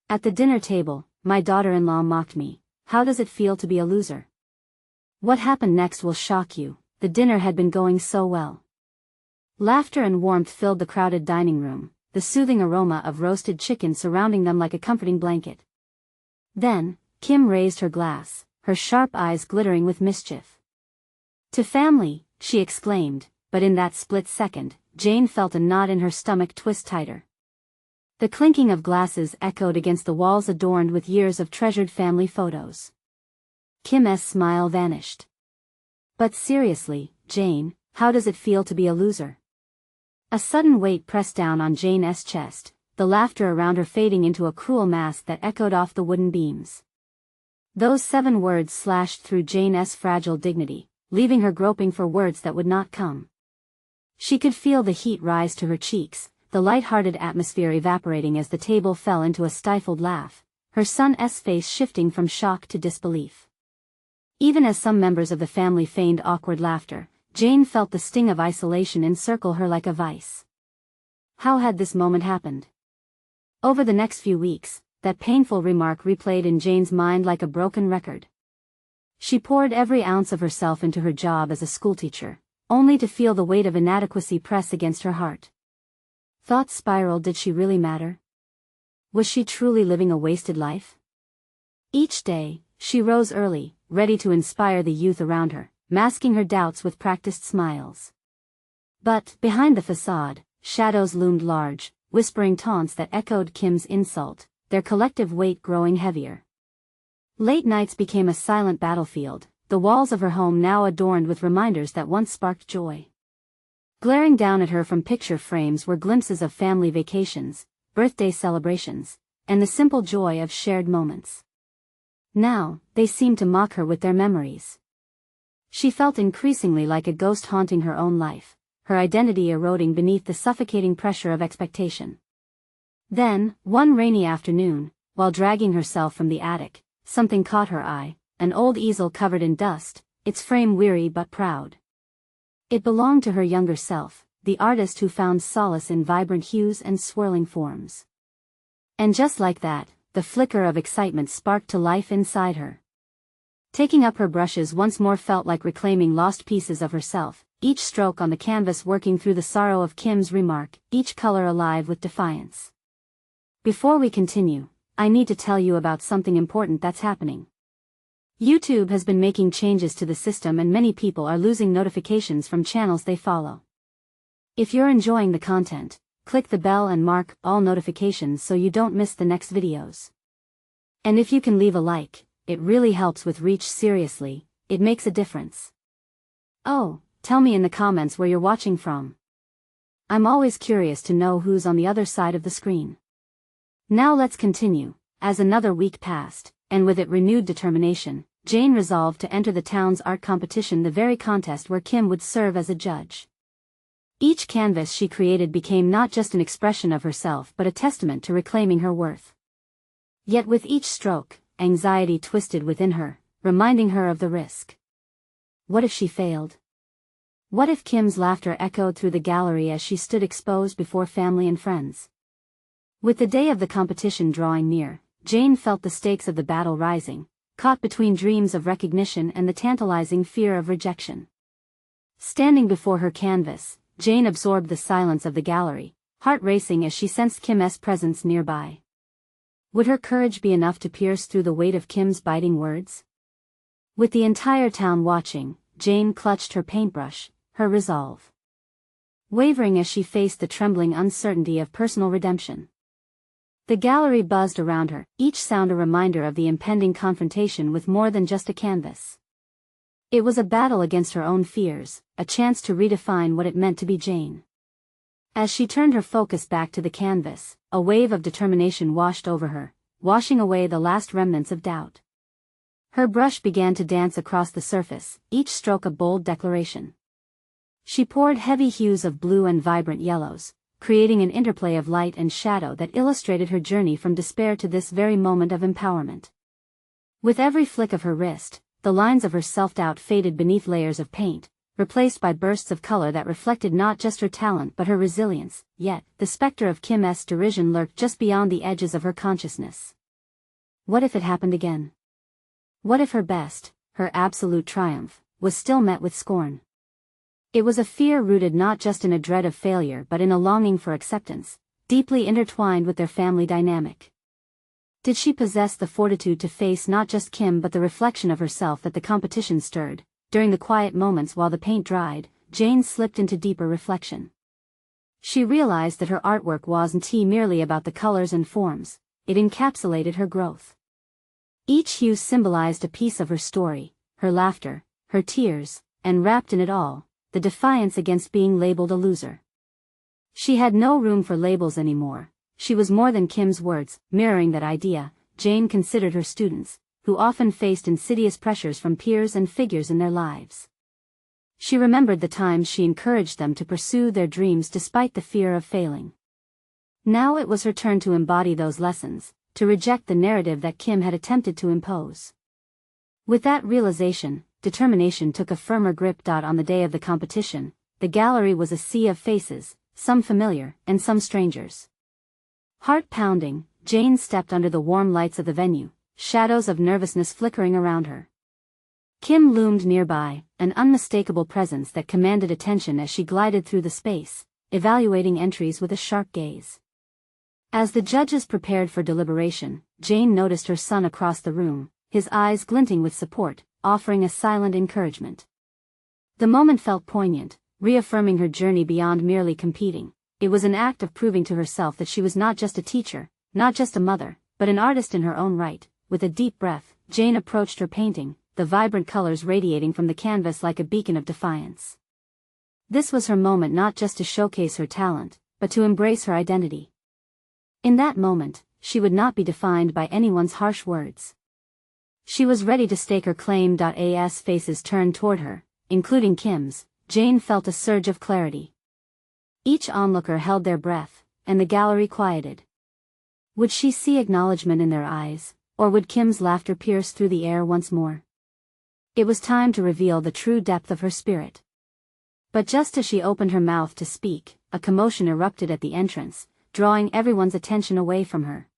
At the dinner table, my daughter-in-law mocked me. How does it feel to be a loser? What happened next will shock you. The dinner had been going so well. Laughter and warmth filled the crowded dining room, the soothing aroma of roasted chicken surrounding them like a comforting blanket. Then, Kim raised her glass, her sharp eyes glittering with mischief. "To family," she exclaimed, but in that split second, Jane felt a knot in her stomach twist tighter. The clinking of glasses echoed against the walls adorned with years of treasured family photos. Kim's smile vanished. "But seriously, Jane, how does it feel to be a loser?" A sudden weight pressed down on Jane's chest, the laughter around her fading into a cruel mask that echoed off the wooden beams. Those 7 words slashed through Jane's fragile dignity, leaving her groping for words that would not come. She could feel the heat rise to her cheeks, the light-hearted atmosphere evaporating as the table fell into a stifled laugh, her son's face shifting from shock to disbelief. Even as some members of the family feigned awkward laughter, Jane felt the sting of isolation encircle her like a vice. How had this moment happened? Over the next few weeks, that painful remark replayed in Jane's mind like a broken record. She poured every ounce of herself into her job as a schoolteacher, only to feel the weight of inadequacy press against her heart. Thoughts spiraled. Did she really matter? Was she truly living a wasted life? Each day, she rose early, ready to inspire the youth around her, masking her doubts with practiced smiles. But, behind the facade, shadows loomed large, whispering taunts that echoed Kim's insult, their collective weight growing heavier. Late nights became a silent battlefield, the walls of her home now adorned with reminders that once sparked joy. Glaring down at her from picture frames were glimpses of family vacations, birthday celebrations, and the simple joy of shared moments. Now, they seemed to mock her with their memories. She felt increasingly like a ghost haunting her own life, her identity eroding beneath the suffocating pressure of expectation. Then, one rainy afternoon, while dragging herself from the attic, something caught her eye, an old easel covered in dust, its frame weary but proud. It belonged to her younger self, the artist who found solace in vibrant hues and swirling forms. And just like that, the flicker of excitement sparked to life inside her. Taking up her brushes once more felt like reclaiming lost pieces of herself, each stroke on the canvas working through the sorrow of Kim's remark, each color alive with defiance. Before we continue, I need to tell you about something important that's happening. YouTube has been making changes to the system and many people are losing notifications from channels they follow. If you're enjoying the content, click the bell and mark all notifications so you don't miss the next videos. And if you can leave a like, it really helps with reach. Seriously, it makes a difference. Oh, tell me in the comments where you're watching from. I'm always curious to know who's on the other side of the screen. Now let's continue. As another week passed, and with it renewed determination, Jane resolved to enter the town's art competition, the very contest where Kim would serve as a judge. Each canvas she created became not just an expression of herself but a testament to reclaiming her worth. Yet with each stroke, anxiety twisted within her, reminding her of the risk. What if she failed? What if Kim's laughter echoed through the gallery as she stood exposed before family and friends? With the day of the competition drawing near, Jane felt the stakes of the battle rising, caught between dreams of recognition and the tantalizing fear of rejection. Standing before her canvas, Jane absorbed the silence of the gallery, heart racing as she sensed Kim's presence nearby. Would her courage be enough to pierce through the weight of Kim's biting words? With the entire town watching, Jane clutched her paintbrush, her resolve wavering as she faced the trembling uncertainty of personal redemption. The gallery buzzed around her, each sound a reminder of the impending confrontation with more than just a canvas. It was a battle against her own fears, a chance to redefine what it meant to be Jane. As she turned her focus back to the canvas, a wave of determination washed over her, washing away the last remnants of doubt. Her brush began to dance across the surface, each stroke a bold declaration. She poured heavy hues of blue and vibrant yellows, creating an interplay of light and shadow that illustrated her journey from despair to this very moment of empowerment. With every flick of her wrist, the lines of her self-doubt faded beneath layers of paint, replaced by bursts of color that reflected not just her talent but her resilience. Yet, the specter of Kim's derision lurked just beyond the edges of her consciousness. What if it happened again? What if her best, her absolute triumph, was still met with scorn? It was a fear rooted not just in a dread of failure but in a longing for acceptance, deeply intertwined with their family dynamic. Did she possess the fortitude to face not just Kim but the reflection of herself that the competition stirred? During the quiet moments while the paint dried, Jane slipped into deeper reflection. She realized that her artwork wasn't merely about the colors and forms, it encapsulated her growth. Each hue symbolized a piece of her story, her laughter, her tears, and wrapped in it all, the defiance against being labeled a loser. She had no room for labels anymore. She was more than Kim's words. Mirroring that idea, Jane considered her students, who often faced insidious pressures from peers and figures in their lives. She remembered the times she encouraged them to pursue their dreams despite the fear of failing. Now it was her turn to embody those lessons, to reject the narrative that Kim had attempted to impose. With that realization, determination took a firmer grip. On the day of the competition, the gallery was a sea of faces, some familiar, and some strangers. Heart pounding, Jane stepped under the warm lights of the venue, shadows of nervousness flickering around her. Kim loomed nearby, an unmistakable presence that commanded attention as she glided through the space, evaluating entries with a sharp gaze. As the judges prepared for deliberation, Jane noticed her son across the room, his eyes glinting with support, offering a silent encouragement. The moment felt poignant, reaffirming her journey beyond merely competing. It was an act of proving to herself that she was not just a teacher, not just a mother, but an artist in her own right. With a deep breath, Jane approached her painting, the vibrant colors radiating from the canvas like a beacon of defiance. This was her moment not just to showcase her talent, but to embrace her identity. In that moment, she would not be defined by anyone's harsh words. She was ready to stake her claim. As faces turned toward her, including Kim's, Jane felt a surge of clarity. Each onlooker held their breath, and the gallery quieted. Would she see acknowledgement in their eyes, or would Kim's laughter pierce through the air once more? It was time to reveal the true depth of her spirit. But just as she opened her mouth to speak, a commotion erupted at the entrance, drawing everyone's attention away from her.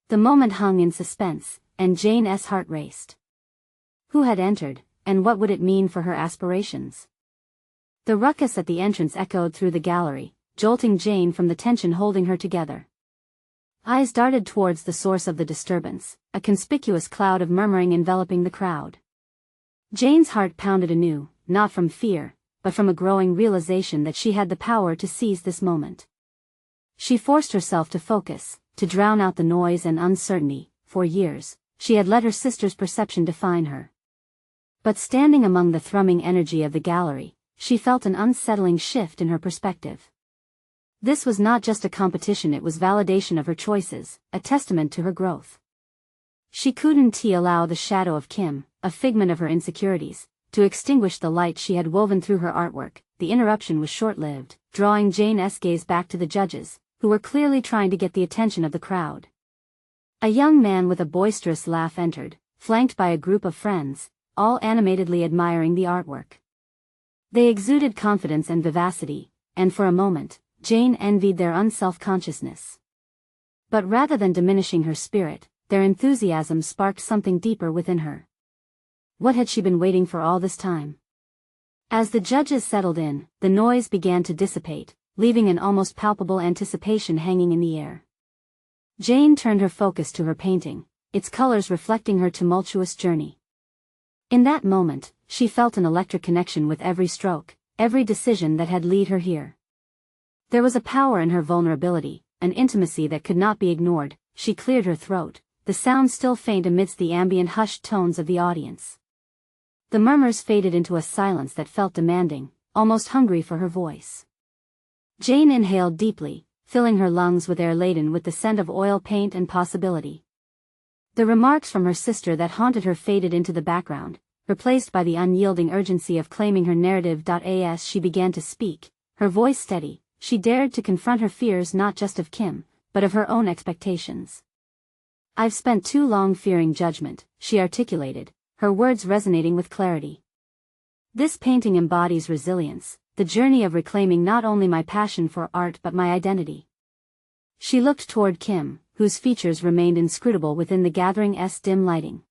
The moment hung in suspense, and Jane's heart raced. Who had entered, and what would it mean for her aspirations? The ruckus at the entrance echoed through the gallery, jolting Jane from the tension holding her together. Eyes darted towards the source of the disturbance, a conspicuous cloud of murmuring enveloping the crowd. Jane's heart pounded anew, not from fear, but from a growing realization that she had the power to seize this moment. She forced herself to focus, to drown out the noise and uncertainty. For years, she had let her sister's perception define her. But standing among the thrumming energy of the gallery, she felt an unsettling shift in her perspective. This was not just a competition, it was validation of her choices, a testament to her growth. She couldn't allow the shadow of Kim, a figment of her insecurities, to extinguish the light she had woven through her artwork. The interruption was short-lived, drawing Jane's gaze back to the judges, who were clearly trying to get the attention of the crowd. A young man with a boisterous laugh entered, flanked by a group of friends, all animatedly admiring the artwork. They exuded confidence and vivacity, and for a moment, Jane envied their unself-consciousness. But rather than diminishing her spirit, their enthusiasm sparked something deeper within her. What had she been waiting for all this time? As the judges settled in, the noise began to dissipate, leaving an almost palpable anticipation hanging in the air. Jane turned her focus to her painting, its colors reflecting her tumultuous journey. In that moment, she felt an electric connection with every stroke, every decision that had led her here. There was a power in her vulnerability, an intimacy that could not be ignored. She cleared her throat, the sound still faint amidst the ambient hushed tones of the audience. The murmurs faded into a silence that felt demanding, almost hungry for her voice. Jane inhaled deeply, filling her lungs with air laden with the scent of oil paint and possibility. The remarks from her sister that haunted her faded into the background, replaced by the unyielding urgency of claiming her narrative. As she began to speak, her voice steady, she dared to confront her fears not just of Kim, but of her own expectations. "I've spent too long fearing judgment," she articulated, her words resonating with clarity. This painting embodies resilience, the journey of reclaiming not only my passion for art but my identity. She looked toward Kim, whose features remained inscrutable within the gathering's dim lighting.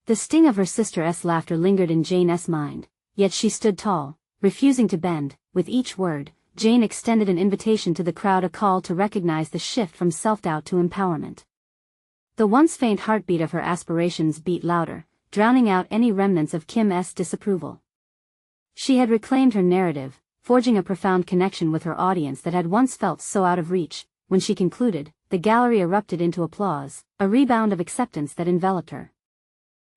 The sting of her sister's laughter lingered in Jane's mind, yet she stood tall, refusing to bend. With each word, Jane extended an invitation to the crowd, a call to recognize the shift from self-doubt to empowerment. The once faint heartbeat of her aspirations beat louder, drowning out any remnants of Kim's disapproval. She had reclaimed her narrative, forging a profound connection with her audience that had once felt so out of reach. When she concluded, the gallery erupted into applause, a rebound of acceptance that enveloped her.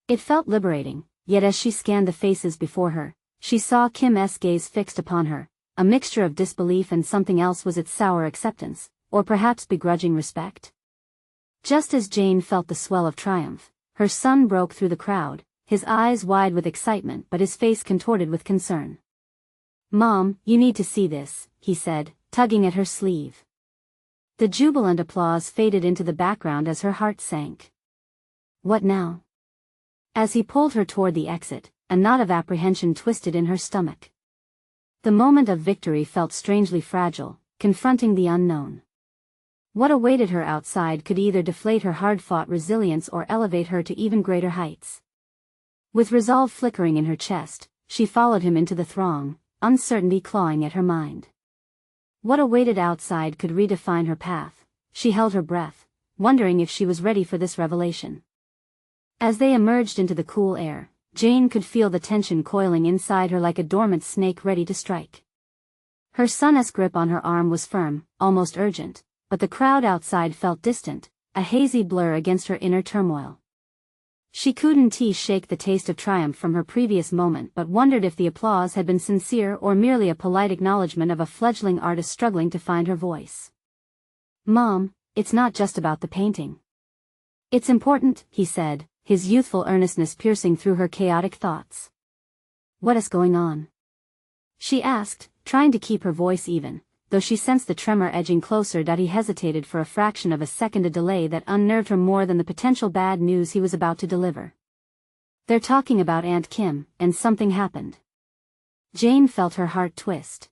It felt liberating, yet as she scanned the faces before her, she saw Kim's gaze fixed upon her, a mixture of disbelief and something else. Was it sour acceptance, or perhaps begrudging respect? Just as Jane felt the swell of triumph, her son broke through the crowd, his eyes wide with excitement but his face contorted with concern. "Mom, you need to see this," he said, tugging at her sleeve. The jubilant applause faded into the background as her heart sank. "What now?" As he pulled her toward the exit, a knot of apprehension twisted in her stomach. The moment of victory felt strangely fragile, confronting the unknown. What awaited her outside could either deflate her hard-fought resilience or elevate her to even greater heights. With resolve flickering in her chest, she followed him into the throng, uncertainty clawing at her mind. What awaited outside could redefine her path. She held her breath, wondering if she was ready for this revelation. As they emerged into the cool air, Jane could feel the tension coiling inside her like a dormant snake ready to strike. Her son's grip on her arm was firm, almost urgent, but the crowd outside felt distant, a hazy blur against her inner turmoil. She couldn't shake the taste of triumph from her previous moment but wondered if the applause had been sincere or merely a polite acknowledgement of a fledgling artist struggling to find her voice. "Mom, it's not just about the painting. It's important," he said, his youthful earnestness piercing through her chaotic thoughts. "What is going on?" she asked, trying to keep her voice even, though she sensed the tremor edging closer. He hesitated for a fraction of a second, a delay that unnerved her more than the potential bad news he was about to deliver. "They're talking about Aunt Kim, and something happened." Jane felt her heart twist.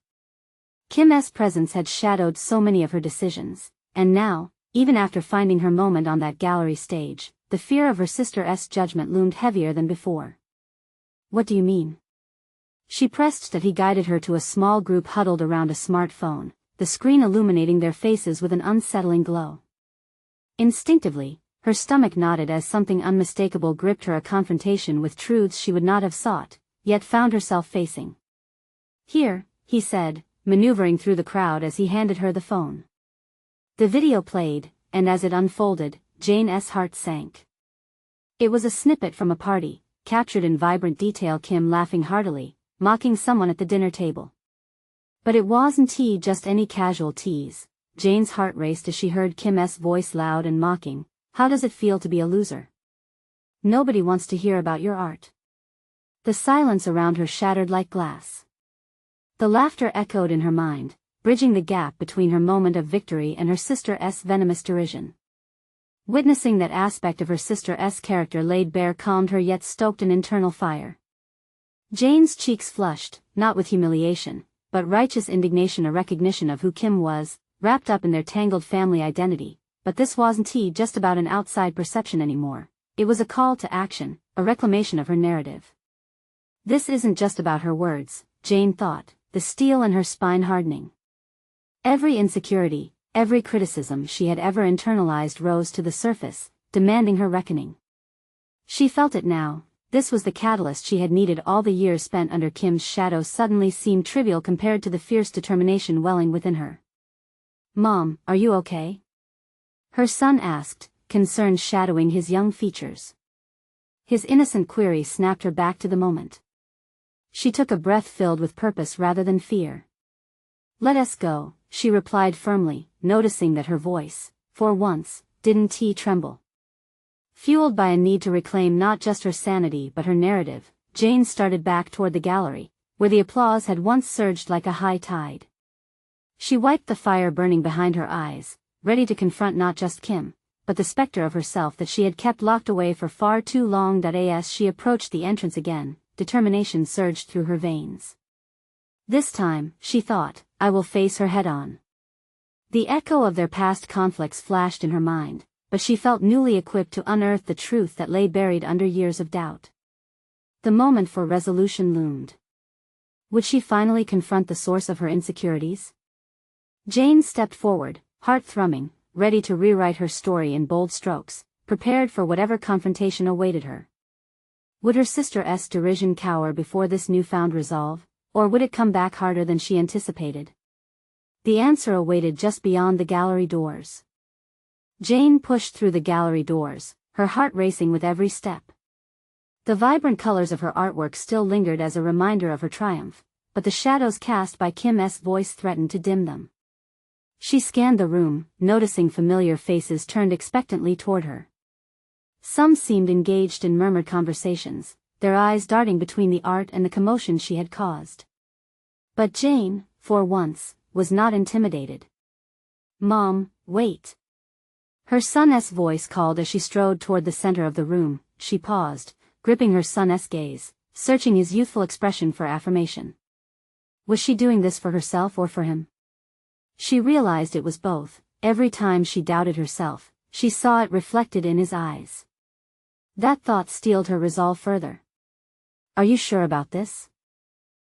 Kim's presence had shadowed so many of her decisions, and now, even after finding her moment on that gallery stage, the fear of her sister's judgment loomed heavier than before. "What do you mean?" She pressed that he guided her to a small group huddled around a smartphone, the screen illuminating their faces with an unsettling glow. Instinctively, her stomach knotted as something unmistakable gripped her, a confrontation with truths she would not have sought, yet found herself facing. "Here," he said, maneuvering through the crowd as he handed her the phone. The video played, and as it unfolded, Jane's heart sank. It was a snippet from a party, captured in vibrant detail, Kim laughing heartily, mocking someone at the dinner table. But it wasn't just any casual tease. Jane's heart raced as she heard Kim's voice, loud and mocking. "How does it feel to be a loser? Nobody wants to hear about your art." The silence around her shattered like glass. The laughter echoed in her mind, bridging the gap between her moment of victory and her sister's venomous derision. Witnessing that aspect of her sister's character laid bare calmed her yet stoked an internal fire. Jane's cheeks flushed, not with humiliation, but righteous indignation, a recognition of who Kim was, wrapped up in their tangled family identity. But this wasn't just about an outside perception anymore. It was a call to action, a reclamation of her narrative. This isn't just about her words, Jane thought, the steel in her spine hardening. Every insecurity, every criticism she had ever internalized rose to the surface, demanding her reckoning. She felt it now. This was the catalyst she had needed. All the years spent under Kim's shadow suddenly seemed trivial compared to the fierce determination welling within her. "Mom, are you okay?" her son asked, concern shadowing his young features. His innocent query snapped her back to the moment. She took a breath filled with purpose rather than fear. "Let us go," she replied firmly, noticing that her voice, for once, didn't tremble. Fueled by a need to reclaim not just her sanity but her narrative, Jane started back toward the gallery, where the applause had once surged like a high tide. She wiped the fire burning behind her eyes, ready to confront not just Kim, but the specter of herself that she had kept locked away for far too long. As she approached the entrance again, determination surged through her veins. This time, she thought, I will face her head-on. The echo of their past conflicts flashed in her mind, but she felt newly equipped to unearth the truth that lay buried under years of doubt. The moment for resolution loomed. Would she finally confront the source of her insecurities? Jane stepped forward, heart thrumming, ready to rewrite her story in bold strokes, prepared for whatever confrontation awaited her. Would her sister's derision cower before this newfound resolve, or would it come back harder than she anticipated? The answer awaited just beyond the gallery doors. Jane pushed through the gallery doors, her heart racing with every step. The vibrant colors of her artwork still lingered as a reminder of her triumph, but the shadows cast by Kim's voice threatened to dim them. She scanned the room, noticing familiar faces turned expectantly toward her. Some seemed engaged in murmured conversations, their eyes darting between the art and the commotion she had caused. But Jane, for once, was not intimidated. "Mom, wait." Her son's voice called as she strode toward the center of the room. She paused, gripping her son's gaze, searching his youthful expression for affirmation. Was she doing this for herself or for him? She realized it was both. Every time she doubted herself, she saw it reflected in his eyes. That thought steeled her resolve further. "Are you sure about this?"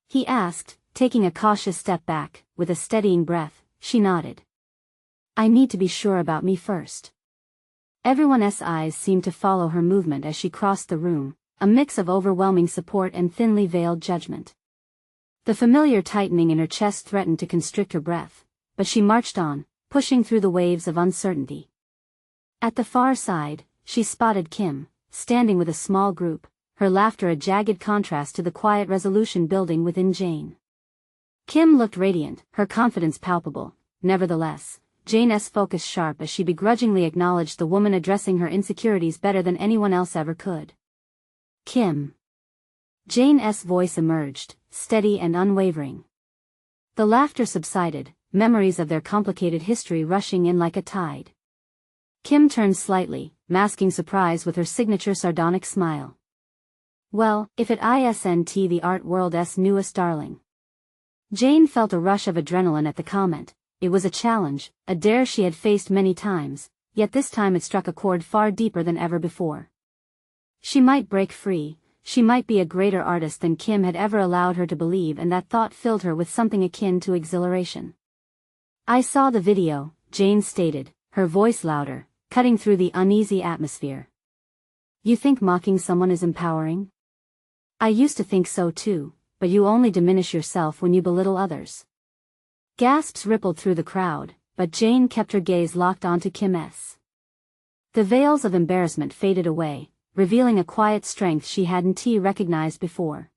he asked, taking a cautious step back. With a steadying breath, she nodded. "I need to be sure about me first." Everyone's eyes seemed to follow her movement as she crossed the room, a mix of overwhelming support and thinly veiled judgment. The familiar tightening in her chest threatened to constrict her breath, but she marched on, pushing through the waves of uncertainty. At the far side, she spotted Kim, standing with a small group, her laughter a jagged contrast to the quiet resolution building within Jane. Kim looked radiant, her confidence palpable. Nevertheless, Jane's focus sharp as she begrudgingly acknowledged the woman addressing her insecurities better than anyone else ever could. "Kim." Jane's voice emerged, steady and unwavering. The laughter subsided, memories of their complicated history rushing in like a tide. Kim turned slightly, masking surprise with her signature sardonic smile. "Well, if it isn't the art world's newest darling." Jane felt a rush of adrenaline at the comment. It was a challenge, a dare she had faced many times, yet this time it struck a chord far deeper than ever before. She might break free, she might be a greater artist than Kim had ever allowed her to believe, and that thought filled her with something akin to exhilaration. "I saw the video," Jane stated, her voice louder, cutting through the uneasy atmosphere. "You think mocking someone is empowering?" "I used to think so too, but you only diminish yourself when you belittle others." Gasps rippled through the crowd, but Jane kept her gaze locked onto Kim's. The veils of embarrassment faded away, revealing a quiet strength she hadn't recognized before.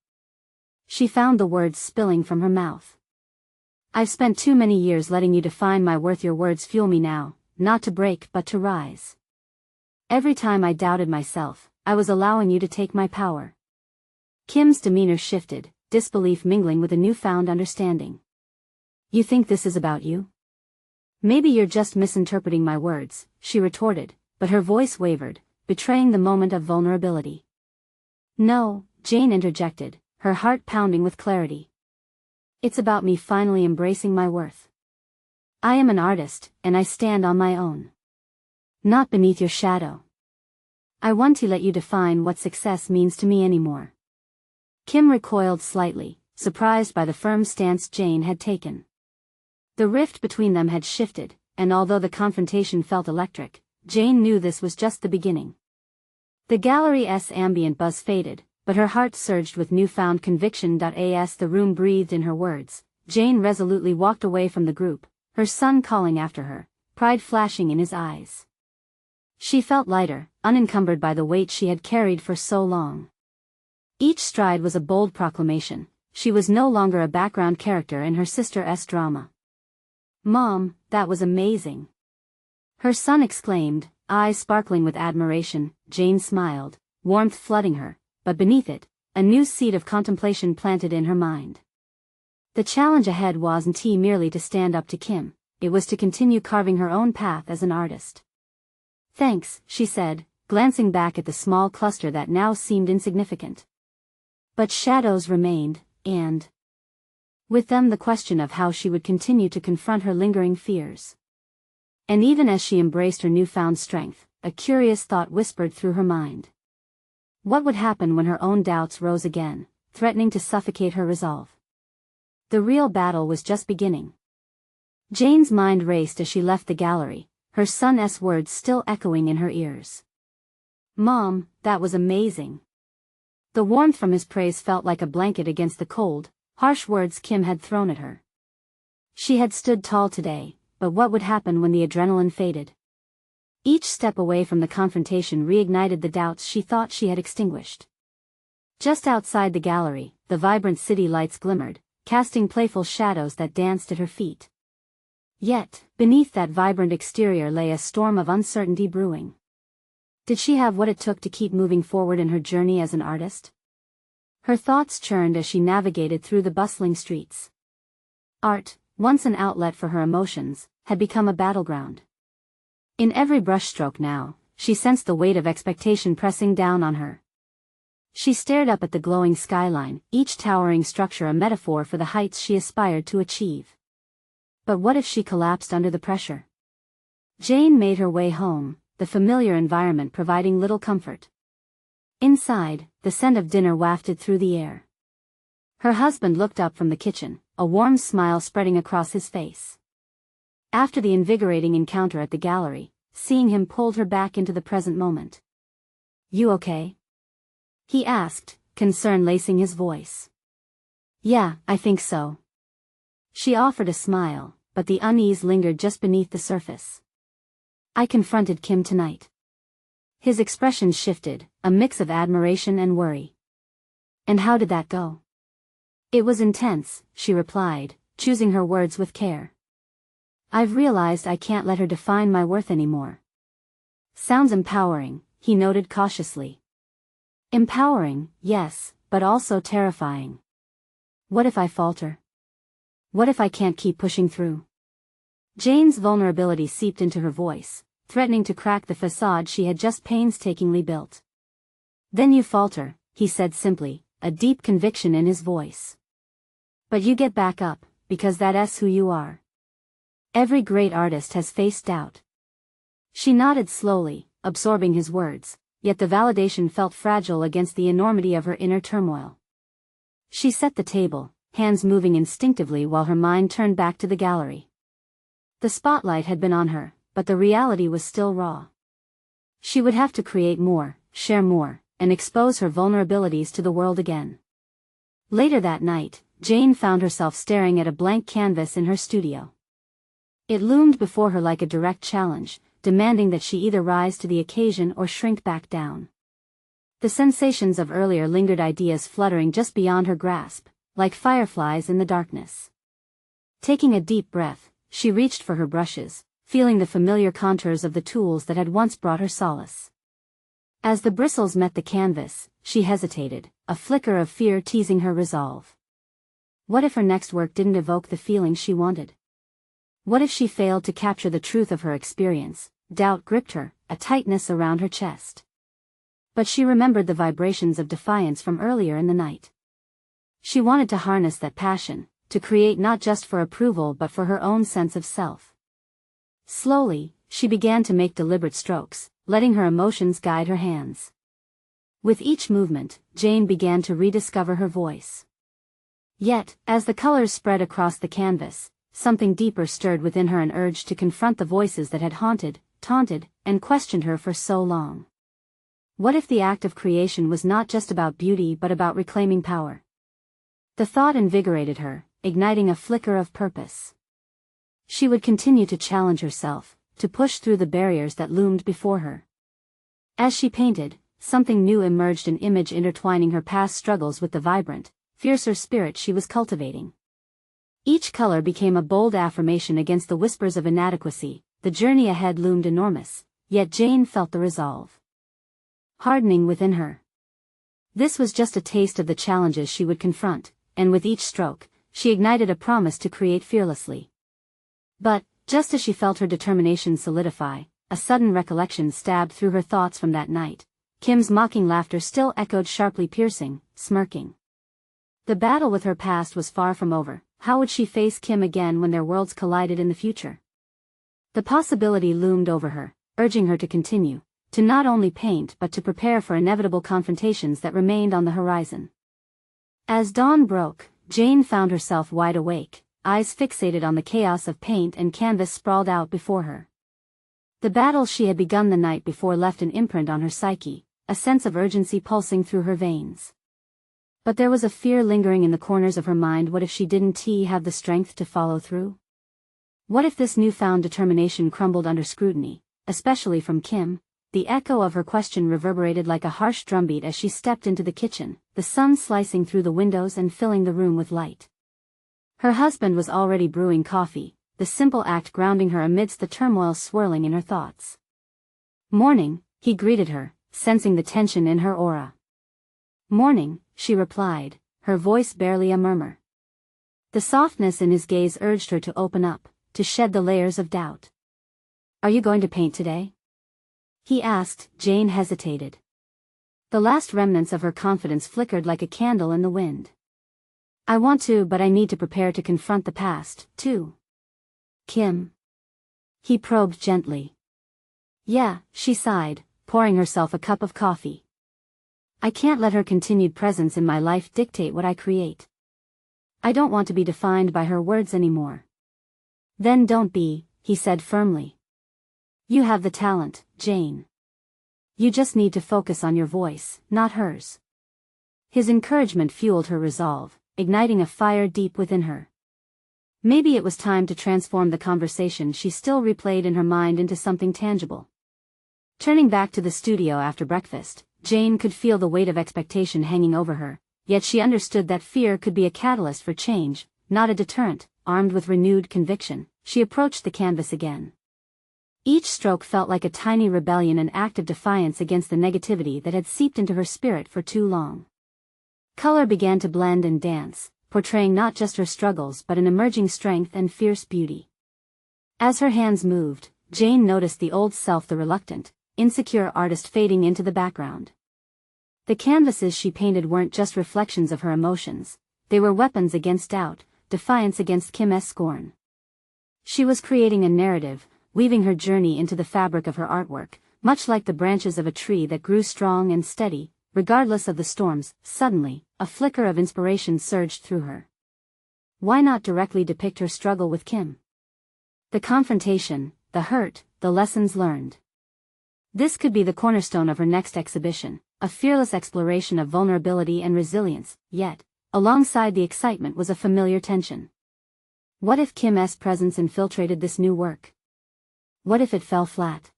She found the words spilling from her mouth. "I've spent too many years letting you define my worth. Your words fuel me now, not to break but to rise. Every time I doubted myself, I was allowing you to take my power." Kim's demeanor shifted, disbelief mingling with a newfound understanding. "You think this is about you?" "Maybe you're just misinterpreting my words," she retorted, but her voice wavered, betraying the moment of vulnerability. "No," Jane interjected, her heart pounding with clarity. "It's about me finally embracing my worth. I am an artist, and I stand on my own. Not beneath your shadow. I want to let you define what success means to me anymore." Kim recoiled slightly, surprised by the firm stance Jane had taken. The rift between them had shifted, and although the confrontation felt electric, Jane knew this was just the beginning. The gallery's ambient buzz faded, but her heart surged with newfound conviction. As the room breathed in her words, Jane resolutely walked away from the group, her son calling after her, pride flashing in his eyes. She felt lighter, unencumbered by the weight she had carried for so long. Each stride was a bold proclamation. She was no longer a background character in her sister's drama. "Mom, that was amazing!" her son exclaimed, eyes sparkling with admiration. Jane smiled, warmth flooding her, but beneath it, a new seed of contemplation planted in her mind. The challenge ahead wasn't merely to stand up to Kim, it was to continue carving her own path as an artist. "Thanks," she said, glancing back at the small cluster that now seemed insignificant. But shadows remained, and with them the question of how she would continue to confront her lingering fears. And even as she embraced her newfound strength, a curious thought whispered through her mind. What would happen when her own doubts rose again, threatening to suffocate her resolve? The real battle was just beginning. Jane's mind raced as she left the gallery, her son's words still echoing in her ears. "Mom, that was amazing." The warmth from his praise felt like a blanket against the cold, harsh words Kim had thrown at her. She had stood tall today, but what would happen when the adrenaline faded? Each step away from the confrontation reignited the doubts she thought she had extinguished. Just outside the gallery, the vibrant city lights glimmered, casting playful shadows that danced at her feet. Yet, beneath that vibrant exterior lay a storm of uncertainty brewing. Did she have what it took to keep moving forward in her journey as an artist? Her thoughts churned as she navigated through the bustling streets. Art, once an outlet for her emotions, had become a battleground. In every brushstroke now, she sensed the weight of expectation pressing down on her. She stared up at the glowing skyline, each towering structure a metaphor for the heights she aspired to achieve. But what if she collapsed under the pressure? Jane made her way home, the familiar environment providing little comfort. Inside, the scent of dinner wafted through the air. Her husband looked up from the kitchen, a warm smile spreading across his face. After the invigorating encounter at the gallery, seeing him pulled her back into the present moment. "You okay?" he asked, concern lacing his voice. "Yeah, I think so." She offered a smile, but the unease lingered just beneath the surface. "I confronted Kim tonight." His expression shifted, a mix of admiration and worry. "And how did that go?" "It was intense," she replied, choosing her words with care. "I've realized I can't let her define my worth anymore." "Sounds empowering," he noted cautiously. "Empowering, yes, but also terrifying. What if I falter? What if I can't keep pushing through?" Jane's vulnerability seeped into her voice, threatening to crack the facade she had just painstakingly built. "Then you falter," he said simply, a deep conviction in his voice. "But you get back up, because that's who you are. Every great artist has faced doubt." She nodded slowly, absorbing his words, yet the validation felt fragile against the enormity of her inner turmoil. She set the table, hands moving instinctively while her mind turned back to the gallery. The spotlight had been on her, but the reality was still raw. She would have to create more, share more, and expose her vulnerabilities to the world again. Later that night, Jane found herself staring at a blank canvas in her studio. It loomed before her like a direct challenge, demanding that she either rise to the occasion or shrink back down. The sensations of earlier lingered ideas fluttering just beyond her grasp, like fireflies in the darkness. Taking a deep breath, she reached for her brushes, feeling the familiar contours of the tools that had once brought her solace. As the bristles met the canvas, she hesitated, a flicker of fear teasing her resolve. What if her next work didn't evoke the feeling she wanted? What if she failed to capture the truth of her experience? Doubt gripped her, a tightness around her chest. But she remembered the vibrations of defiance from earlier in the night. She wanted to harness that passion, to create not just for approval but for her own sense of self. Slowly, she began to make deliberate strokes, letting her emotions guide her hands. With each movement, Jane began to rediscover her voice. Yet, as the colors spread across the canvas, something deeper stirred within her, an urge to confront the voices that had haunted, taunted, and questioned her for so long. What if the act of creation was not just about beauty but about reclaiming power? The thought invigorated her, igniting a flicker of purpose. She would continue to challenge herself, to push through the barriers that loomed before her. As she painted, something new emerged, an image intertwining her past struggles with the vibrant, fiercer spirit she was cultivating. Each color became a bold affirmation against the whispers of inadequacy. The journey ahead loomed enormous, yet Jane felt the resolve hardening within her. This was just a taste of the challenges she would confront, and with each stroke, she ignited a promise to create fearlessly. But, just as she felt her determination solidify, a sudden recollection stabbed through her thoughts from that night. Kim's mocking laughter still echoed sharply, piercing, smirking. The battle with her past was far from over. How would she face Kim again when their worlds collided in the future? The possibility loomed over her, urging her to continue, to not only paint but to prepare for inevitable confrontations that remained on the horizon. As dawn broke, Jane found herself wide awake, eyes fixated on the chaos of paint and canvas sprawled out before her. The battle she had begun the night before left an imprint on her psyche, a sense of urgency pulsing through her veins. But there was a fear lingering in the corners of her mind. What if she didn't have the strength to follow through? What if this newfound determination crumbled under scrutiny, especially from Kim? The echo of her question reverberated like a harsh drumbeat as she stepped into the kitchen, the sun slicing through the windows and filling the room with light. Her husband was already brewing coffee, the simple act grounding her amidst the turmoil swirling in her thoughts. "Morning," he greeted her, sensing the tension in her aura. "Morning," she replied, her voice barely a murmur. The softness in his gaze urged her to open up, to shed the layers of doubt. "Are you going to paint today?" he asked. Jane hesitated. The last remnants of her confidence flickered like a candle in the wind. "I want to, but I need to prepare to confront the past, too." "Kim?" he probed gently. "Yeah," she sighed, pouring herself a cup of coffee. "I can't let her continued presence in my life dictate what I create. I don't want to be defined by her words anymore." "Then don't be," he said firmly. "You have the talent, Jane. You just need to focus on your voice, not hers." His encouragement fueled her resolve, igniting a fire deep within her. Maybe it was time to transform the conversation she still replayed in her mind into something tangible. Turning back to the studio after breakfast, Jane could feel the weight of expectation hanging over her, yet she understood that fear could be a catalyst for change, not a deterrent. Armed with renewed conviction, she approached the canvas again. Each stroke felt like a tiny rebellion, an act of defiance against the negativity that had seeped into her spirit for too long. Color began to blend and dance, portraying not just her struggles but an emerging strength and fierce beauty. As her hands moved, Jane noticed the old self, the reluctant, insecure artist fading into the background. The canvases she painted weren't just reflections of her emotions, they were weapons against doubt, defiance against Kim's scorn. She was creating a narrative, weaving her journey into the fabric of her artwork, much like the branches of a tree that grew strong and steady, regardless of the storms. Suddenly, a flicker of inspiration surged through her. Why not directly depict her struggle with Kim? The confrontation, the hurt, the lessons learned. This could be the cornerstone of her next exhibition, a fearless exploration of vulnerability and resilience. Yet, alongside the excitement was a familiar tension. What if Kim's presence infiltrated this new work? What if it fell flat?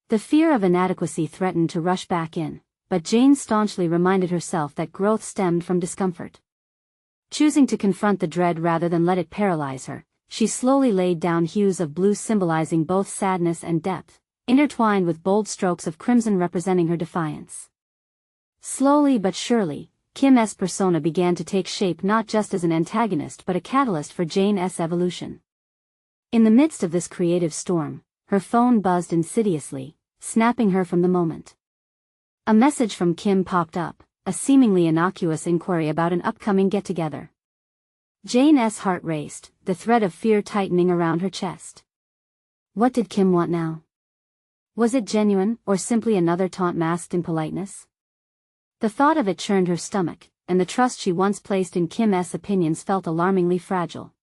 The fear of inadequacy threatened to rush back in, but Jane staunchly reminded herself that growth stemmed from discomfort. Choosing to confront the dread rather than let it paralyze her, she slowly laid down hues of blue symbolizing both sadness and depth, intertwined with bold strokes of crimson representing her defiance. Slowly but surely, Kim's persona began to take shape, not just as an antagonist but a catalyst for Jane's evolution. In the midst of this creative storm, her phone buzzed insidiously, snapping her from the moment. A message from Kim popped up, a seemingly innocuous inquiry about an upcoming get-together. Jane's heart raced, the thread of fear tightening around her chest. What did Kim want now? Was it genuine, or simply another taunt masked in politeness? The thought of it churned her stomach, and the trust she once placed in Kim's opinions felt alarmingly fragile.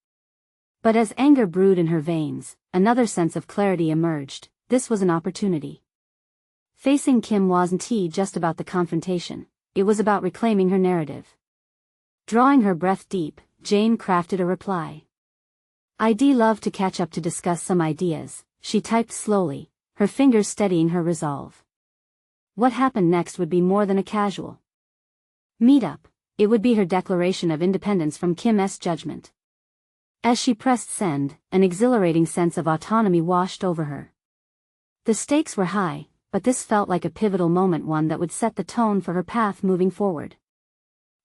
But as anger brewed in her veins, another sense of clarity emerged. This was an opportunity. Facing Kim wasn't just about the confrontation, it was about reclaiming her narrative. Drawing her breath deep, Jane crafted a reply. "I'd love to catch up to discuss some ideas," she typed slowly, her fingers steadying her resolve. What happened next would be more than a casual meetup, it would be her declaration of independence from Kim's judgment. As she pressed send, an exhilarating sense of autonomy washed over her. The stakes were high, but this felt like a pivotal moment, one that would set the tone for her path moving forward.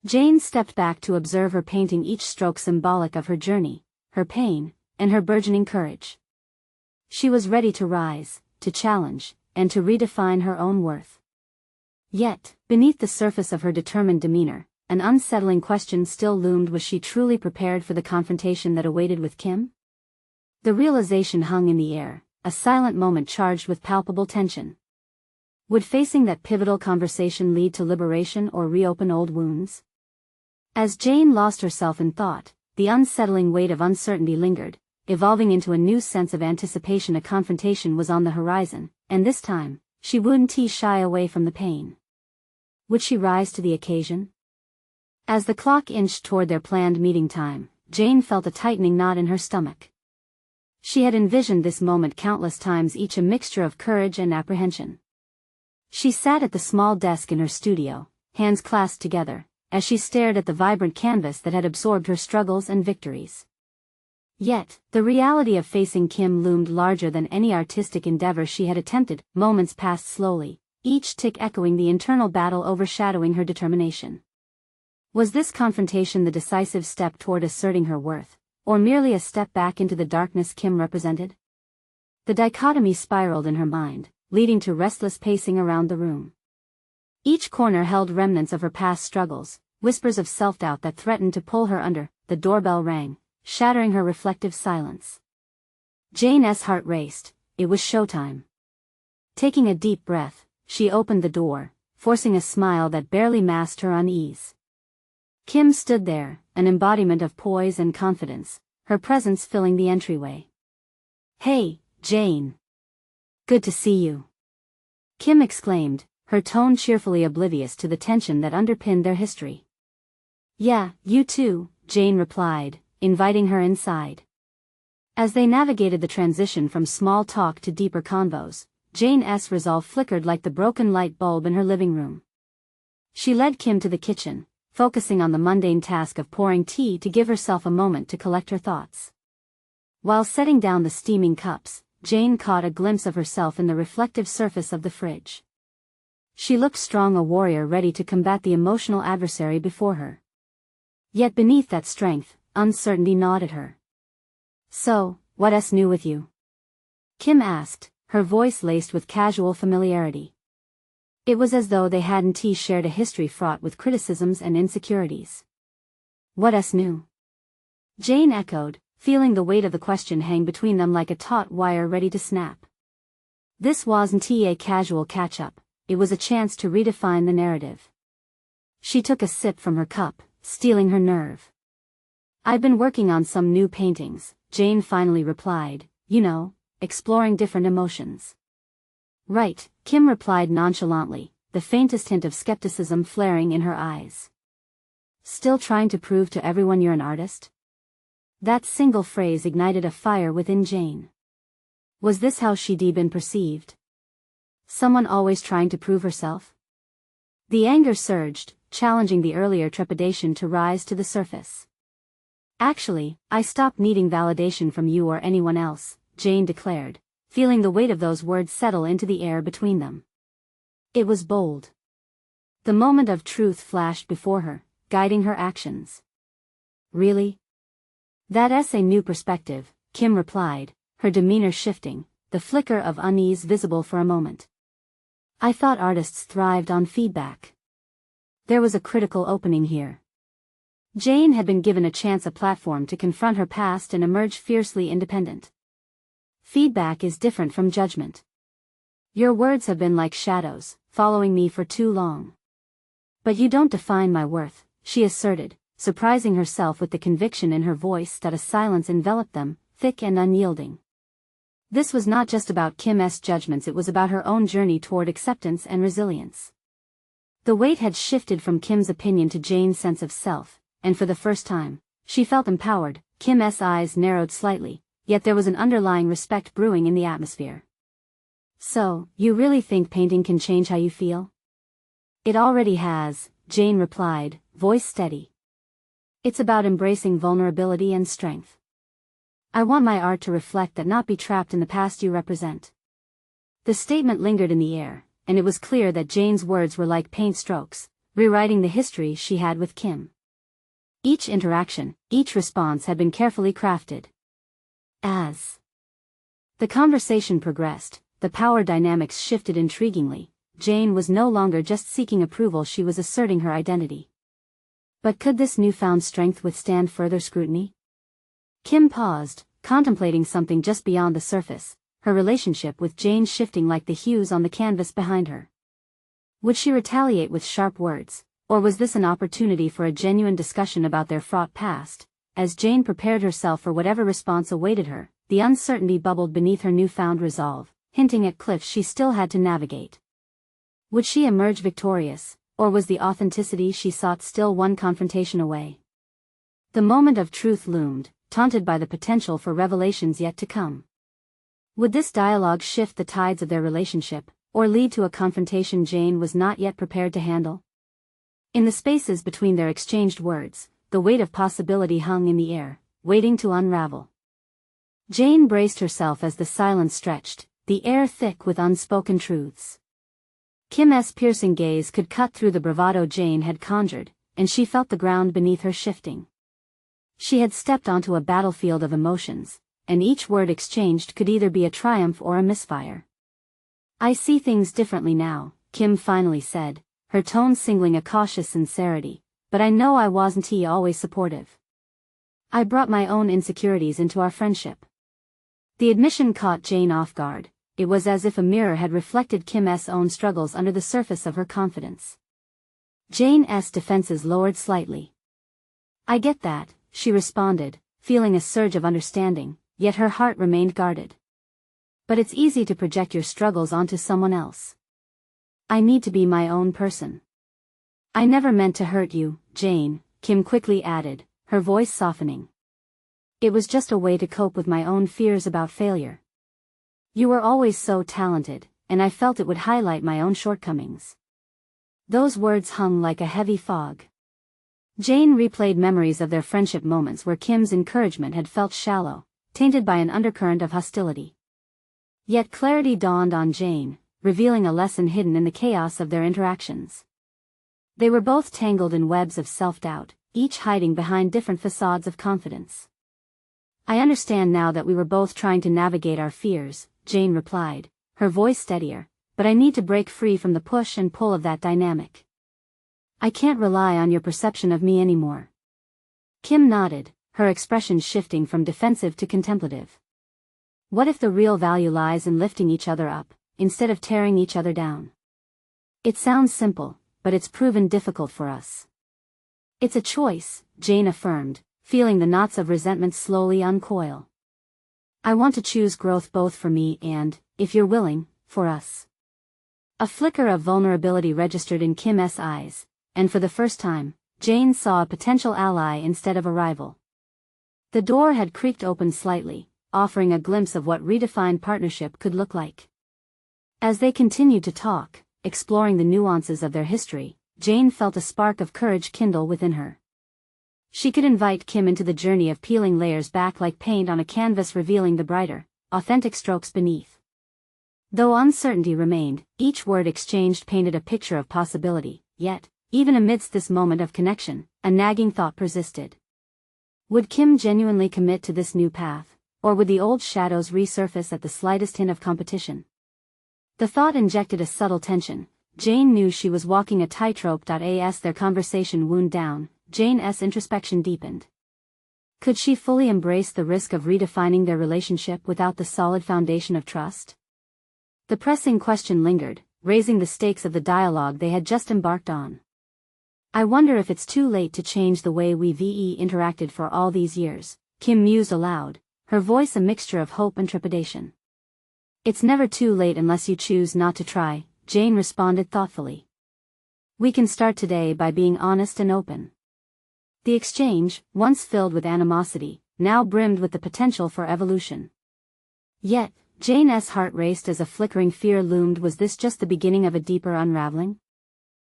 Jane stepped back to observe her painting, each stroke symbolic of her journey, her pain, and her burgeoning courage. She was ready to rise, to challenge, and to redefine her own worth. Yet, beneath the surface of her determined demeanor, an unsettling question still loomed: was she truly prepared for the confrontation that awaited with Kim? The realization hung in the air, a silent moment charged with palpable tension. Would facing that pivotal conversation lead to liberation or reopen old wounds? As Jane lost herself in thought, the unsettling weight of uncertainty lingered, evolving into a new sense of anticipation. A confrontation was on the horizon, and this time, she wouldn't shy away from the pain. Would she rise to the occasion? As the clock inched toward their planned meeting time, Jane felt a tightening knot in her stomach. She had envisioned this moment countless times, each a mixture of courage and apprehension. She sat at the small desk in her studio, hands clasped together, as she stared at the vibrant canvas that had absorbed her struggles and victories. Yet, the reality of facing Kim loomed larger than any artistic endeavor she had attempted. Moments passed slowly, each tick echoing the internal battle overshadowing her determination. Was this confrontation the decisive step toward asserting her worth, or merely a step back into the darkness Kim represented? The dichotomy spiraled in her mind, leading to restless pacing around the room. Each corner held remnants of her past struggles, whispers of self-doubt that threatened to pull her under. The doorbell rang, shattering her reflective silence. Jane's heart raced. It was showtime. Taking a deep breath, she opened the door, forcing a smile that barely masked her unease. Kim stood there, an embodiment of poise and confidence, her presence filling the entryway. "Hey, Jane. Good to see you," Kim exclaimed, her tone cheerfully oblivious to the tension that underpinned their history. "Yeah, you too," Jane replied, inviting her inside. As they navigated the transition from small talk to deeper convos, Jane's resolve flickered like the broken light bulb in her living room. She led Kim to the kitchen, focusing on the mundane task of pouring tea to give herself a moment to collect her thoughts. While setting down the steaming cups, Jane caught a glimpse of herself in the reflective surface of the fridge. She looked strong, a warrior ready to combat the emotional adversary before her. Yet beneath that strength, uncertainty gnawed at her. "So, what's new with you?" Kim asked, her voice laced with casual familiarity. It was as though they hadn't shared a history fraught with criticisms and insecurities. "What's new?" Jane echoed, feeling the weight of the question hang between them like a taut wire ready to snap. This wasn't a casual catch-up, it was a chance to redefine the narrative. She took a sip from her cup, steeling her nerve. "I've been working on some new paintings," Jane finally replied, exploring different emotions. "Right," Kim replied nonchalantly, the faintest hint of skepticism flaring in her eyes. "Still trying to prove to everyone you're an artist?" That single phrase ignited a fire within Jane. Was this how she'd been perceived? Someone always trying to prove herself? The anger surged, challenging the earlier trepidation to rise to the surface. "Actually, I stopped needing validation from you or anyone else," Jane declared, feeling the weight of those words settle into the air between them. It was bold. The moment of truth flashed before her, guiding her actions. "Really? That's a new perspective," Kim replied, her demeanor shifting, the flicker of unease visible for a moment. "I thought artists thrived on feedback." There was a critical opening here. Jane had been given a chance, a platform to confront her past and emerge fiercely independent. "Feedback is different from judgment. Your words have been like shadows, following me for too long." "But you don't define my worth," she asserted, surprising herself with the conviction in her voice that a silence enveloped them, thick and unyielding. This was not just about Kim's judgments, it was about her own journey toward acceptance and resilience. The weight had shifted from Kim's opinion to Jane's sense of self, and for the first time, she felt empowered. Kim's eyes narrowed slightly, yet there was an underlying respect brewing in the atmosphere. "So, you really think painting can change how you feel?" "It already has," Jane replied, voice steady. "It's about embracing vulnerability and strength. I want my art to reflect that, not be trapped in the past you represent." The statement lingered in the air, and it was clear that Jane's words were like paint strokes, rewriting the history she had with Kim. Each interaction, each response had been carefully crafted. As the conversation progressed, the power dynamics shifted intriguingly. Jane was no longer just seeking approval, she was asserting her identity. But could this newfound strength withstand further scrutiny? Kim paused, contemplating something just beyond the surface, her relationship with Jane shifting like the hues on the canvas behind her. Would she retaliate with sharp words, or was this an opportunity for a genuine discussion about their fraught past? As Jane prepared herself for whatever response awaited her, the uncertainty bubbled beneath her newfound resolve, hinting at cliffs she still had to navigate. Would she emerge victorious, or was the authenticity she sought still one confrontation away? The moment of truth loomed, taunted by the potential for revelations yet to come. Would this dialogue shift the tides of their relationship, or lead to a confrontation Jane was not yet prepared to handle? In the spaces between their exchanged words, the weight of possibility hung in the air, waiting to unravel. Jane braced herself as the silence stretched, the air thick with unspoken truths. Kim's piercing gaze could cut through the bravado Jane had conjured, and she felt the ground beneath her shifting. She had stepped onto a battlefield of emotions, and each word exchanged could either be a triumph or a misfire. "I see things differently now," Kim finally said, her tone singling a cautious sincerity, "but I know I wasn't always supportive. I brought my own insecurities into our friendship." The admission caught Jane off guard. It was as if a mirror had reflected Kim's own struggles under the surface of her confidence. Jane's defenses lowered slightly. "I get that," she responded, feeling a surge of understanding, yet her heart remained guarded. "But it's easy to project your struggles onto someone else. I need to be my own person." "I never meant to hurt you, Jane," Kim quickly added, her voice softening. "It was just a way to cope with my own fears about failure. You were always so talented, and I felt it would highlight my own shortcomings." Those words hung like a heavy fog. Jane replayed memories of their friendship moments where Kim's encouragement had felt shallow, tainted by an undercurrent of hostility. Yet clarity dawned on Jane, revealing a lesson hidden in the chaos of their interactions. They were both tangled in webs of self-doubt, each hiding behind different facades of confidence. "I understand now that we were both trying to navigate our fears," Jane replied, her voice steadier, "but I need to break free from the push and pull of that dynamic. I can't rely on your perception of me anymore." Kim nodded, her expression shifting from defensive to contemplative. "What if the real value lies in lifting each other up, instead of tearing each other down? It sounds simple, but it's proven difficult for us." "It's a choice," Jane affirmed, feeling the knots of resentment slowly uncoil. "I want to choose growth both for me and, if you're willing, for us." A flicker of vulnerability registered in Kim's eyes, and for the first time, Jane saw a potential ally instead of a rival. The door had creaked open slightly, offering a glimpse of what redefined partnership could look like. As they continued to talk, exploring the nuances of their history, Jane felt a spark of courage kindle within her. She could invite Kim into the journey of peeling layers back like paint on a canvas, revealing the brighter, authentic strokes beneath. Though uncertainty remained, each word exchanged painted a picture of possibility, yet, even amidst this moment of connection, a nagging thought persisted. Would Kim genuinely commit to this new path, or would the old shadows resurface at the slightest hint of competition? The thought injected a subtle tension. Jane knew she was walking a tightrope. As their conversation wound down, Jane's introspection deepened. Could she fully embrace the risk of redefining their relationship without the solid foundation of trust? The pressing question lingered, raising the stakes of the dialogue they had just embarked on. "I wonder if it's too late to change the way we've interacted for all these years," Kim mused aloud, her voice a mixture of hope and trepidation. "It's never too late unless you choose not to try," Jane responded thoughtfully. "We can start today by being honest and open." The exchange, once filled with animosity, now brimmed with the potential for evolution. Yet, Jane's heart raced as a flickering fear loomed. Was this just the beginning of a deeper unraveling?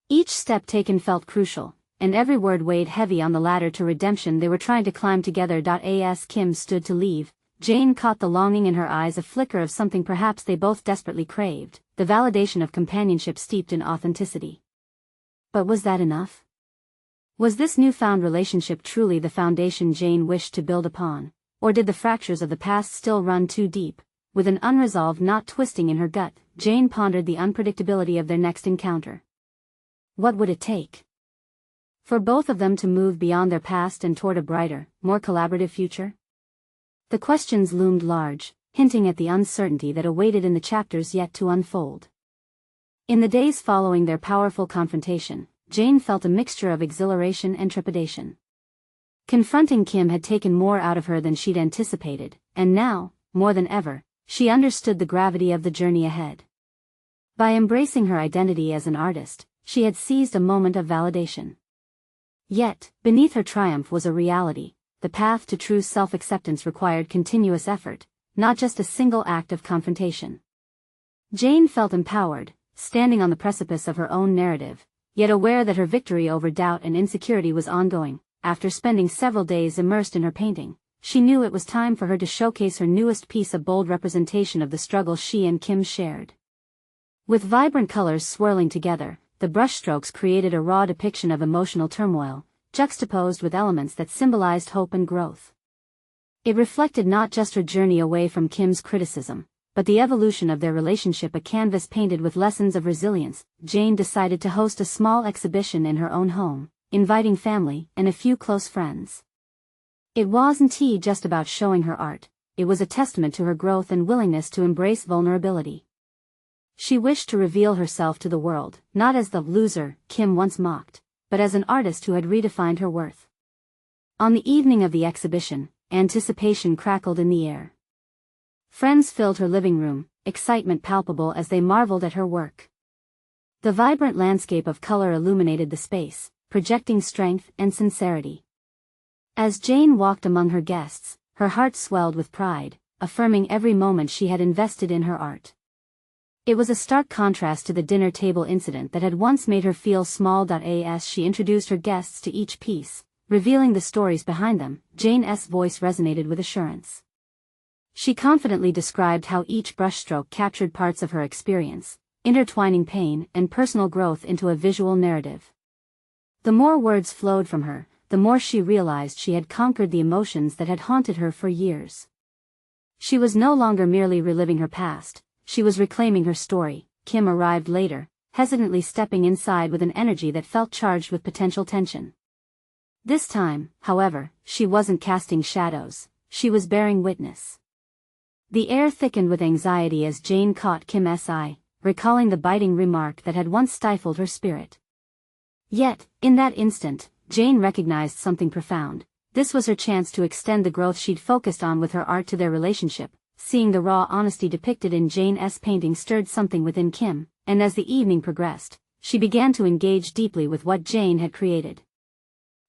Each step taken felt crucial, and every word weighed heavy on the ladder to redemption they were trying to climb together. As Kim stood to leave, Jane caught the longing in her eyes, a flicker of something perhaps they both desperately craved, the validation of companionship steeped in authenticity. But was that enough? Was this newfound relationship truly the foundation Jane wished to build upon, or did the fractures of the past still run too deep? With an unresolved knot twisting in her gut, Jane pondered the unpredictability of their next encounter. What would it take? For both of them to move beyond their past and toward a brighter, more collaborative future? The questions loomed large, hinting at the uncertainty that awaited in the chapters yet to unfold. In the days following their powerful confrontation, Jane felt a mixture of exhilaration and trepidation. Confronting Kim had taken more out of her than she'd anticipated, and now, more than ever, she understood the gravity of the journey ahead. By embracing her identity as an artist, she had seized a moment of validation. Yet, beneath her triumph was a reality. The path to true self-acceptance required continuous effort, not just a single act of confrontation. Jane felt empowered, standing on the precipice of her own narrative, yet aware that her victory over doubt and insecurity was ongoing. After spending several days immersed in her painting, she knew it was time for her to showcase her newest piece, a bold representation of the struggle she and Kim shared. With vibrant colors swirling together, the brushstrokes created a raw depiction of emotional turmoil, juxtaposed with elements that symbolized hope and growth. It reflected not just her journey away from Kim's criticism, but the evolution of their relationship, a canvas painted with lessons of resilience. Jane decided to host a small exhibition in her own home, inviting family and a few close friends. It wasn't just about showing her art, it was a testament to her growth and willingness to embrace vulnerability. She wished to reveal herself to the world, not as the loser Kim once mocked, but as an artist who had redefined her worth. On the evening of the exhibition, anticipation crackled in the air. Friends filled her living room, excitement palpable as they marveled at her work. The vibrant landscape of color illuminated the space, projecting strength and sincerity. As Jane walked among her guests, her heart swelled with pride, affirming every moment she had invested in her art. It was a stark contrast to the dinner table incident that had once made her feel small. As she introduced her guests to each piece, revealing the stories behind them, Jane's voice resonated with assurance. She confidently described how each brushstroke captured parts of her experience, intertwining pain and personal growth into a visual narrative. The more words flowed from her, the more she realized she had conquered the emotions that had haunted her for years. She was no longer merely reliving her past, she was reclaiming her story. Kim arrived later, hesitantly stepping inside with an energy that felt charged with potential tension. This time, however, she wasn't casting shadows, she was bearing witness. The air thickened with anxiety as Jane caught Kim's eye, recalling the biting remark that had once stifled her spirit. Yet, in that instant, Jane recognized something profound. This was her chance to extend the growth she'd focused on with her art to their relationship. Seeing the raw honesty depicted in Jane's painting stirred something within Kim, and as the evening progressed, she began to engage deeply with what Jane had created.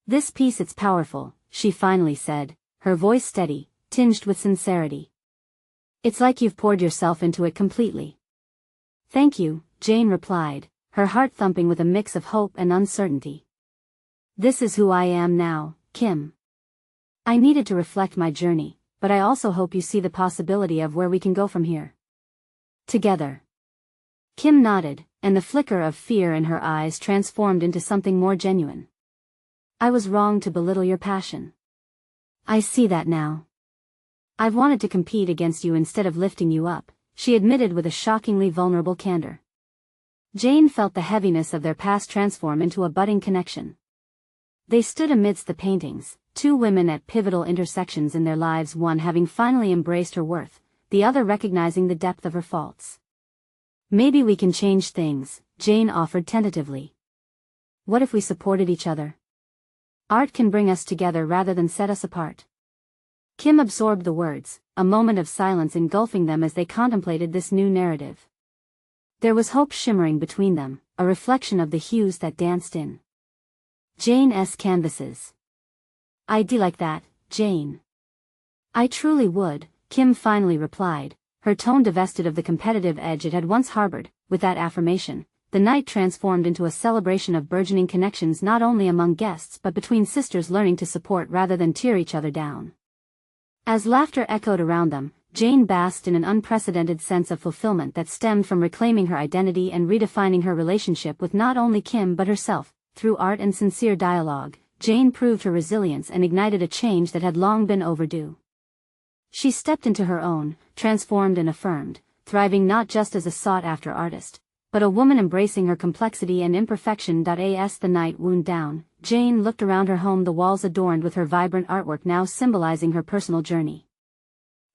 "This piece, it's powerful," she finally said, her voice steady, tinged with sincerity. "It's like you've poured yourself into it completely." "Thank you," Jane replied, her heart thumping with a mix of hope and uncertainty. "This is who I am now, Kim. I needed to reflect my journey, but I also hope you see the possibility of where we can go from here. Together." Kim nodded, and the flicker of fear in her eyes transformed into something more genuine. "I was wrong to belittle your passion. I see that now. I've wanted to compete against you instead of lifting you up," she admitted with a shockingly vulnerable candor. Jane felt the heaviness of their past transform into a budding connection. They stood amidst the paintings, two women at pivotal intersections in their lives, one having finally embraced her worth, the other recognizing the depth of her faults. "Maybe we can change things," Jane offered tentatively. "What if we supported each other? Art can bring us together rather than set us apart." Kim absorbed the words, a moment of silence engulfing them as they contemplated this new narrative. There was hope shimmering between them, a reflection of the hues that danced in Jane's canvases. "I'd do like that, Jane." "I truly would," Kim finally replied, her tone divested of the competitive edge it had once harbored. With that affirmation, the night transformed into a celebration of burgeoning connections, not only among guests but between sisters learning to support rather than tear each other down. As laughter echoed around them, Jane basked in an unprecedented sense of fulfillment that stemmed from reclaiming her identity and redefining her relationship with not only Kim but herself. Through art and sincere dialogue, Jane proved her resilience and ignited a change that had long been overdue. She stepped into her own, transformed and affirmed, thriving not just as a sought-after artist, but a woman embracing her complexity and imperfection. As the night wound down, Jane looked around her home, the walls adorned with her vibrant artwork now symbolizing her personal journey.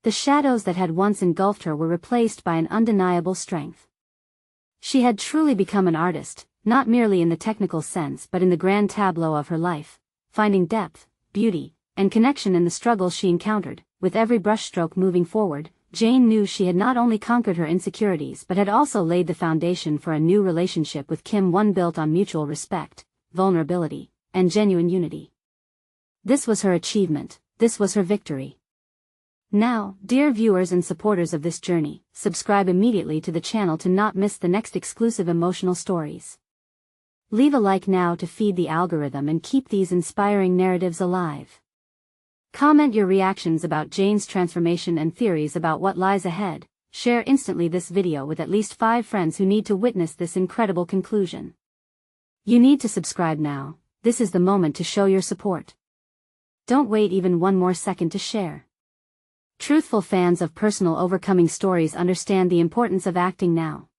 The shadows that had once engulfed her were replaced by an undeniable strength. She had truly become an artist, not merely in the technical sense but in the grand tableau of her life, finding depth, beauty, and connection in the struggles she encountered. With every brushstroke moving forward, Jane knew she had not only conquered her insecurities but had also laid the foundation for a new relationship with Kim, one built on mutual respect, vulnerability, and genuine unity. This was her achievement, this was her victory. Now, dear viewers and supporters of this journey, subscribe immediately to the channel to not miss the next exclusive emotional stories. Leave a like now to feed the algorithm and keep these inspiring narratives alive. Comment your reactions about Jane's transformation and theories about what lies ahead. Share instantly this video with at least 5 friends who need to witness this incredible conclusion. You need to subscribe now. This is the moment to show your support. Don't wait even one more second to share. Truthful fans of personal overcoming stories understand the importance of acting now.